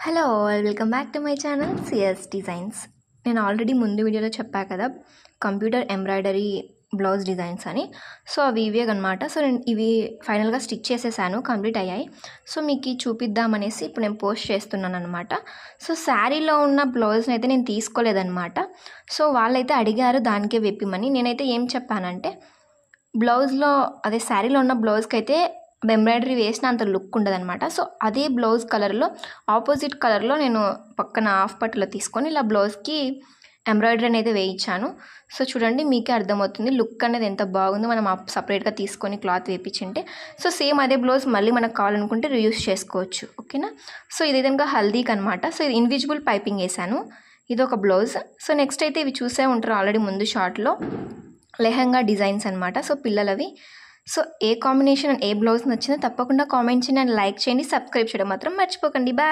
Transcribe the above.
Hello all welcome back to my channel CS designs. నేను already ముందు వీడియోలో చెప్పా కదా కంప్యూటర్ ఎంబ్రాయిడరీ బ్లౌజ్ డిజైన్స్ అని. సో అవి ఇవే అనమాట. సో నేను ఇవి ఫైనల్గా స్టిచ్ చేసేసాను, కంప్లీట్ అయ్యాయి. సో మీకు చూపిద్దామనేసి ఇప్పుడు నేను పోస్ట్ చేస్తున్నాను అనమాట. సో శారీలో ఉన్న బ్లౌజ్ని అయితే నేను తీసుకోలేదన్నమాట. సో వాళ్ళైతే అడిగారు దానికే వెప్పిమని. నేనైతే ఏం చెప్పానంటే బ్లౌజ్లో అదే శారీలో ఉన్న బ్లౌజ్కి అయితే ఎంబ్రాయిడరీ వేసిన అంత లుక్ ఉండదన్నమాట. సో అదే బ్లౌజ్ కలర్లో ఆపోజిట్ కలర్లో నేను పక్కన హాఫ్ పట్టులో తీసుకొని ఇలా బ్లౌజ్కి ఎంబ్రాయిడరీ అనేది వేయించాను. సో చూడండి, మీకే అర్థమవుతుంది లుక్ అనేది ఎంత బాగుందో. మనం సపరేట్గా తీసుకొని క్లాత్ వేయించింటే సో సేమ్ అదే బ్లౌజ్ మళ్ళీ మనకు కావాలనుకుంటే రీయూస్ చేసుకోవచ్చు. ఓకేనా. సో ఇది విధంగా హల్దీకి అనమాట. సో ఇది ఇన్విజిబుల్ పైపింగ్ వేసాను. ఇది ఒక బ్లౌజ్. సో నెక్స్ట్ అయితే ఇవి చూసే ఉంటారు ఆల్రెడీ ముందు షార్ట్లో, లెహంగా డిజైన్స్ అనమాట. సో పిల్లలవి. సో ఏ కాంబినేషన్ ఏ బ్లౌజ్ నచ్చిందో తప్పకుండా కామెంట్ చేయండి అండ్ లైక్ చేయండి. సబ్స్క్రైబ్ చేయడం మాత్రం మర్చిపోకండి. బాయ్.